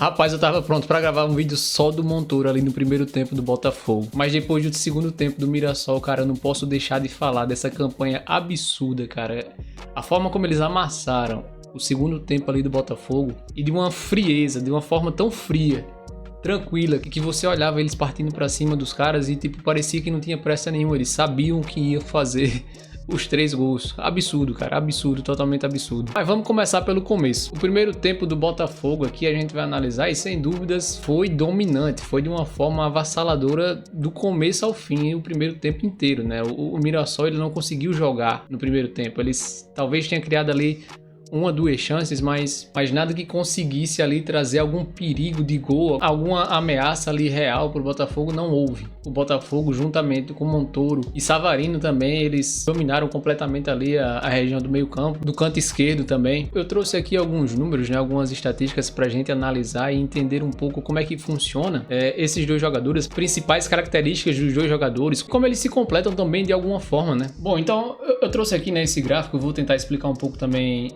Rapaz, eu tava pronto pra gravar um vídeo só do Montoro ali no primeiro tempo do Botafogo. Mas depois do segundo tempo do Mirassol, cara, eu não posso deixar de falar dessa campanha absurda, cara. A forma como eles amassaram o segundo tempo ali do Botafogo e de uma frieza, de uma forma tão fria, tranquila, que você olhava eles partindo pra cima dos caras e tipo, parecia que não tinha pressa nenhuma. Eles sabiam que iam fazer os 3 gols. Absurdo, cara. Absurdo, totalmente absurdo. Mas vamos começar pelo começo. O primeiro tempo do Botafogo aqui a gente vai analisar e sem dúvidas foi dominante. Foi de uma forma avassaladora do começo ao fim, o primeiro tempo inteiro, né? O Mirassol ele não conseguiu jogar no primeiro tempo. Eles talvez tenham criado ali 1 ou 2 chances, mas nada que conseguisse ali trazer algum perigo de gol, alguma ameaça ali real pro Botafogo não houve. O Botafogo, juntamente com Montoro e Savarino também, eles dominaram completamente ali a região do meio campo, do canto esquerdo também. Eu trouxe aqui alguns números, né, algumas estatísticas pra gente analisar e entender um pouco como é que funciona esses dois jogadores, principais características dos dois jogadores, como eles se completam também de alguma forma, né? Bom, então eu trouxe aqui, né, esse gráfico, eu vou tentar explicar um pouco também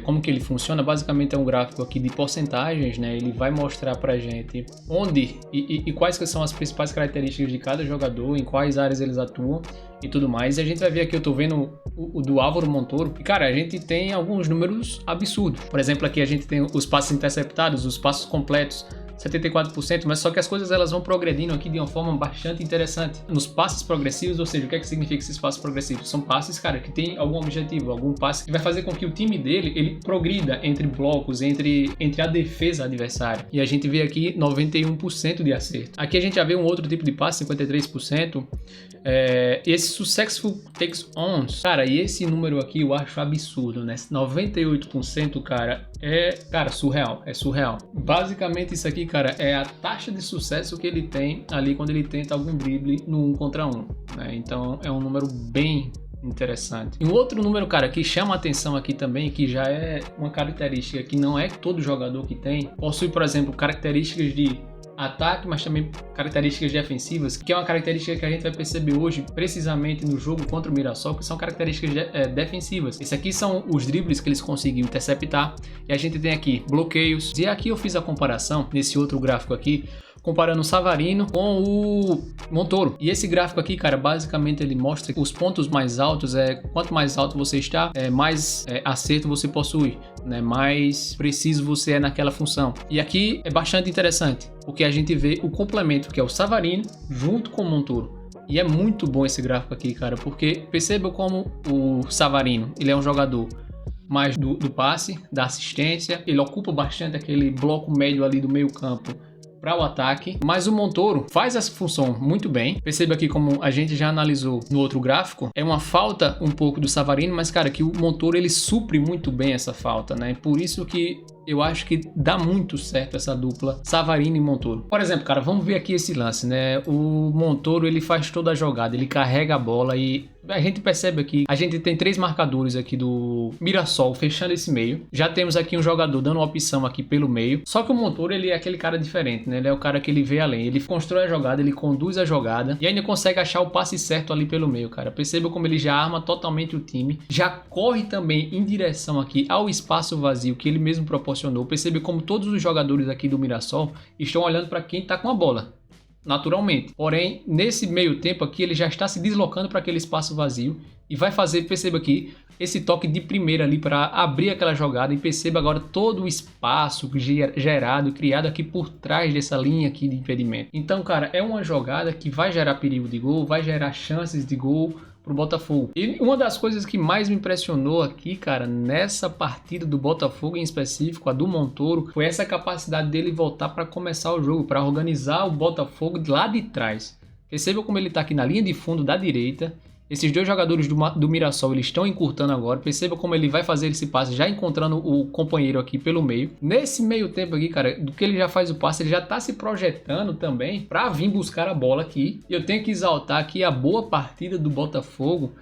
como que ele funciona. Basicamente é um gráfico aqui de porcentagens, né? Ele vai mostrar pra gente onde e quais que são as principais características de cada jogador, em quais áreas eles atuam e tudo mais. E a gente vai ver aqui, eu tô vendo o do Álvaro Montoro, e cara, a gente tem alguns números absurdos. Por exemplo, aqui a gente tem os passes interceptados, os passos completos, 74%, mas só que as coisas elas vão progredindo aqui de uma forma bastante interessante. Nos passes progressivos, ou seja, o que é que significa esses passes progressivos? São passes, cara, que tem algum objetivo, algum passe que vai fazer com que o time dele, ele progrida entre blocos, entre a defesa adversária. E a gente vê aqui 91% de acerto. Aqui a gente já vê um outro tipo de passe, 53%. Esse successful takes ons, cara, e esse número aqui eu acho absurdo, né? 98%, cara, surreal, é surreal. Basicamente isso aqui, cara, é a taxa de sucesso que ele tem ali quando ele tenta algum drible no 1 contra 1, né? Então é um número bem interessante. E um outro número, cara, que chama a atenção aqui também, que já é uma característica que não é todo jogador que tem, possui, por exemplo, características de ataque, mas também características defensivas, que é uma característica que a gente vai perceber hoje, precisamente no jogo contra o Mirassol, que são características defensivas. Esses aqui são os dribles que eles conseguiram interceptar, e a gente tem aqui bloqueios, e aqui eu fiz a comparação, nesse outro gráfico aqui, comparando o Savarino com o Montoro. E esse gráfico aqui, cara, basicamente ele mostra que os pontos mais altos quanto mais alto você está, mais acerto você possui, né? Mais preciso você é naquela função. E aqui é bastante interessante, porque a gente vê o complemento que é o Savarino junto com o Montoro. E é muito bom esse gráfico aqui, cara, porque perceba como o Savarino, ele é um jogador mais do passe, da assistência, ele ocupa bastante aquele bloco médio ali do meio campo para o ataque, mas o Montoro faz essa função muito bem. Perceba aqui, como a gente já analisou no outro gráfico, é uma falta um pouco do Savarino, mas cara, que o Montoro ele supre muito bem essa falta, né? Por isso que eu acho que dá muito certo essa dupla Savarino e Montoro. Por exemplo, cara, vamos ver aqui esse lance, né? O Montoro ele faz toda a jogada, ele carrega a bola e a gente percebe aqui, a gente tem 3 marcadores aqui do Mirassol fechando esse meio. Já temos aqui um jogador dando uma opção aqui pelo meio. Só que o Montoro ele é aquele cara diferente, né? Ele é o cara que ele vê além. Ele constrói a jogada, ele conduz a jogada e ainda consegue achar o passe certo ali pelo meio, cara. Perceba como ele já arma totalmente o time. Já corre também em direção aqui ao espaço vazio que ele mesmo proporcionou. Percebe como todos os jogadores aqui do Mirassol estão olhando para quem tá com a bola, naturalmente. Porém, nesse meio tempo aqui, ele já está se deslocando para aquele espaço vazio e vai fazer, perceba aqui, esse toque de primeira ali para abrir aquela jogada, e perceba agora todo o espaço gerado e criado aqui por trás dessa linha aqui de impedimento. Então, cara, é uma jogada que vai gerar perigo de gol, vai gerar chances de gol pro Botafogo. E uma das coisas que mais me impressionou aqui, cara, nessa partida do Botafogo em específico, a do Montoro, foi essa capacidade dele voltar para começar o jogo, para organizar o Botafogo de lá de trás. Perceba como ele tá aqui na linha de fundo da direita. Esses dois jogadores do Mirassol, eles estão encurtando agora. Perceba como ele vai fazer esse passe, já encontrando o companheiro aqui pelo meio. Nesse meio tempo aqui, cara, do que ele já faz o passe, ele já tá se projetando também para vir buscar a bola aqui. E eu tenho que exaltar aqui a boa partida do Botafogo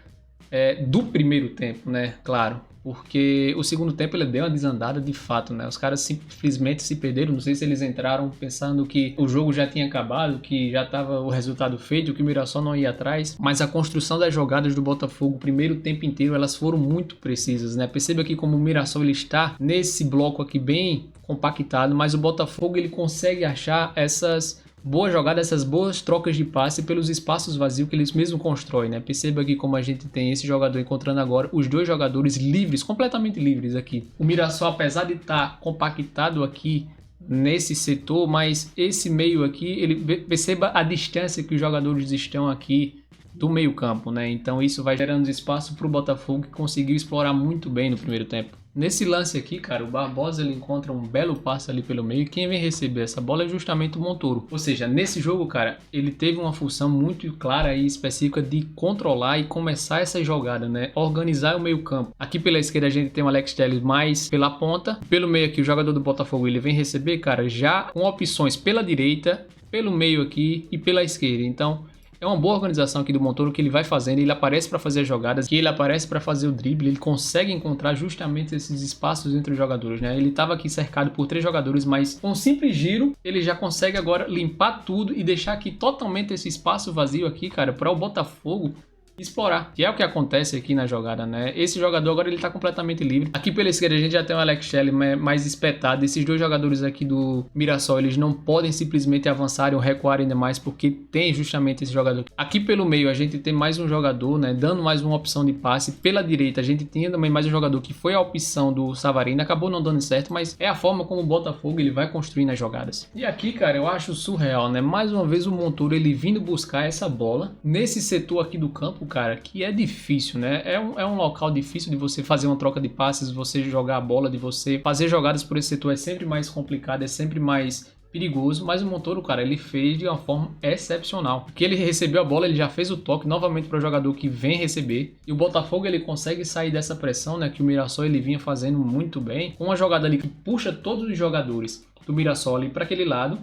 do primeiro tempo, né? Claro. porque o segundo tempo ele deu uma desandada de fato, né? Os caras simplesmente se perderam. Não sei se eles entraram pensando que o jogo já tinha acabado, que já estava o resultado feito, que o Mirassol não ia atrás. Mas a construção das jogadas do Botafogo, o primeiro tempo inteiro, elas foram muito precisas, né? Perceba aqui como o Mirassol ele está nesse bloco aqui bem compactado, mas o Botafogo ele consegue achar essas boa jogada, essas boas trocas de passe pelos espaços vazios que eles mesmos constroem, né? Perceba aqui como a gente tem esse jogador encontrando agora os dois jogadores livres, completamente livres aqui. O Mirassol, apesar de estar compactado aqui nesse setor, mas esse meio aqui, ele perceba a distância que os jogadores estão aqui do meio campo, né? Então isso vai gerando espaço para o Botafogo, que conseguiu explorar muito bem no primeiro tempo. Nesse lance aqui, cara, o Barbosa ele encontra um belo passe ali pelo meio e quem vem receber essa bola é justamente o Montoro. Ou seja, nesse jogo, cara, ele teve uma função muito clara e específica de controlar e começar essa jogada, né? Organizar o meio campo. Aqui pela esquerda a gente tem o Alex Telles mais pela ponta. Pelo meio aqui o jogador do Botafogo ele vem receber, cara, já com opções pela direita, pelo meio aqui e pela esquerda. Então é uma boa organização aqui do Montoro que ele vai fazendo, ele aparece para fazer as jogadas, que ele aparece para fazer o drible, ele consegue encontrar justamente esses espaços entre os jogadores, né? Ele estava aqui cercado por 3 jogadores, mas com um simples giro, ele já consegue agora limpar tudo e deixar aqui totalmente esse espaço vazio aqui, cara, para o Botafogo explorar, que é o que acontece aqui na jogada, né? Esse jogador agora ele tá completamente livre. Aqui pela esquerda a gente já tem o Alex Shelley mais espetado. Esses dois jogadores aqui do Mirassol, eles não podem simplesmente avançar ou recuar ainda mais, porque tem justamente esse jogador. Aqui pelo meio a gente tem mais um jogador, né? Dando mais uma opção de passe. Pela direita a gente tinha também mais um jogador que foi a opção do Savarino, acabou não dando certo, mas é a forma como o Botafogo ele vai construindo as jogadas. E aqui, cara, eu acho surreal, né? Mais uma vez o Montoro ele vindo buscar essa bola nesse setor aqui do campo, cara, que é difícil, né? É um local difícil de você fazer uma troca de passes, você jogar a bola, de você fazer jogadas por esse setor é sempre mais complicado, é sempre mais perigoso, mas o Montoro, cara, ele fez de uma forma excepcional. Porque ele recebeu a bola, ele já fez o toque novamente para o jogador que vem receber, e o Botafogo ele consegue sair dessa pressão, né, que o Mirassol ele vinha fazendo muito bem, com uma jogada ali que puxa todos os jogadores do Mirassol ali para aquele lado,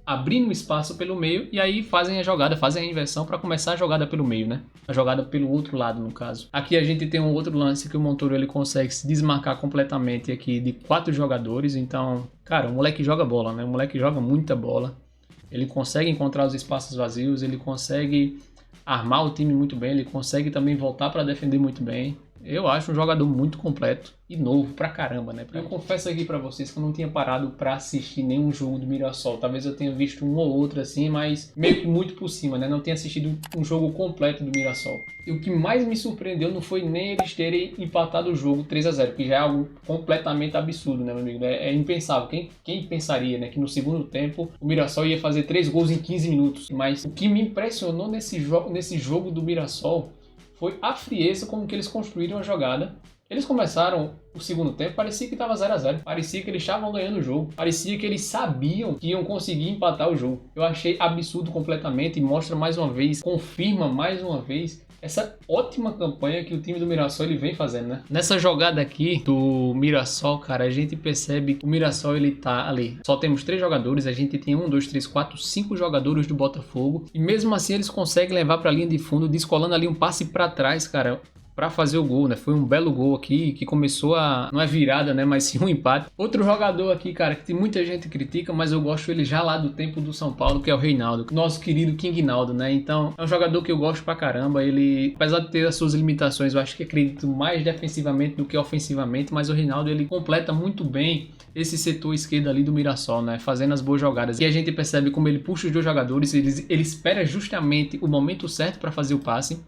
abrindo espaço pelo meio, e aí fazem a jogada, fazem a inversão para começar a jogada pelo meio, né? A jogada pelo outro lado, no caso. Aqui a gente tem um outro lance que o Montoro ele consegue se desmarcar completamente aqui de 4 jogadores, então, cara, o moleque joga bola, né? O moleque joga muita bola. Ele consegue encontrar os espaços vazios, ele consegue armar o time muito bem, ele consegue também voltar para defender muito bem. Eu acho um jogador muito completo e novo pra caramba, né? Eu confesso aqui pra vocês que eu não tinha parado pra assistir nenhum jogo do Mirassol. Talvez eu tenha visto um ou outro assim, mas meio que muito por cima, né? Não tinha assistido um jogo completo do Mirassol. E o que mais me surpreendeu não foi nem eles terem empatado o jogo 3-0, que já é algo completamente absurdo, né, meu amigo? É impensável. Quem pensaria, né, que no segundo tempo o Mirassol ia fazer 3 gols em 15 minutos? Mas o que me impressionou nesse jogo do Mirassol foi a frieza como que eles construíram a jogada. Eles começaram o segundo tempo, parecia que estava 0-0. Parecia que eles estavam ganhando o jogo. Parecia que eles sabiam que iam conseguir empatar o jogo. Eu achei absurdo completamente e mostra mais uma vez, confirma mais uma vez essa ótima campanha que o time do Mirassol ele vem fazendo, né? Nessa jogada aqui do Mirassol, cara, a gente percebe que o Mirassol ele tá ali. Só temos 3 jogadores, a gente tem 1, 2, 3, 4, 5 jogadores do Botafogo. E mesmo assim eles conseguem levar para a linha de fundo, descolando ali um passe para trás, cara, para fazer o gol, né? Foi um belo gol aqui que começou não é virada, né? Mas sim um empate. Outro jogador aqui, cara, que tem muita gente que critica, mas eu gosto ele já lá do tempo do São Paulo, que é o Reinaldo, nosso querido King Naldo, né? Então é um jogador que eu gosto pra caramba. Ele, apesar de ter as suas limitações, eu acho que acredito mais defensivamente do que ofensivamente, mas o Reinaldo ele completa muito bem esse setor esquerdo ali do Mirassol, né? Fazendo as boas jogadas. E a gente percebe como ele puxa os 2 jogadores, ele espera justamente o momento certo para fazer o passe.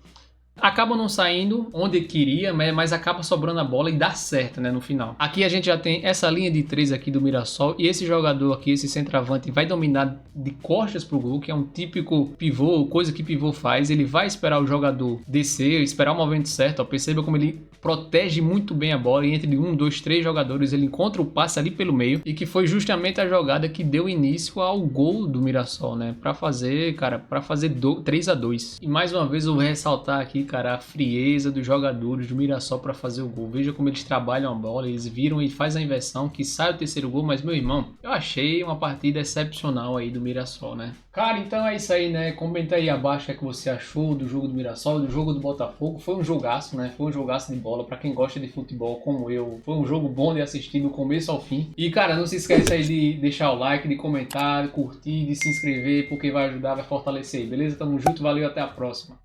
Acaba não saindo onde queria, mas acaba sobrando a bola e dá certo, né, no final. Aqui a gente já tem essa linha de 3 aqui do Mirassol e esse jogador aqui, esse centroavante, vai dominar de costas pro gol, que é um típico pivô, coisa que pivô faz. Ele vai esperar o jogador descer, esperar o momento certo, ó. Perceba como ele protege muito bem a bola e entre 1, 2, 3 jogadores ele encontra o passe ali pelo meio e que foi justamente a jogada que deu início ao gol do Mirassol, né, para fazer 3-2. E mais uma vez eu vou ressaltar aqui, cara, a frieza dos jogadores do Mirassol para fazer o gol. Veja como eles trabalham a bola, eles viram e faz a inversão que sai o terceiro gol, mas meu irmão, eu achei uma partida excepcional aí do Mirassol, né? Cara, então é isso aí, né? Comenta aí abaixo o que você achou do jogo do Mirassol, do jogo do Botafogo. Foi um jogaço, né? Foi um jogaço de bola. bola, pra quem gosta de futebol como eu. Foi um jogo bom de assistir do começo ao fim. E cara, não se esquece aí de deixar o like, de comentar, de curtir, de se inscrever, porque vai ajudar, vai fortalecer aí, beleza? Tamo junto, valeu, até a próxima.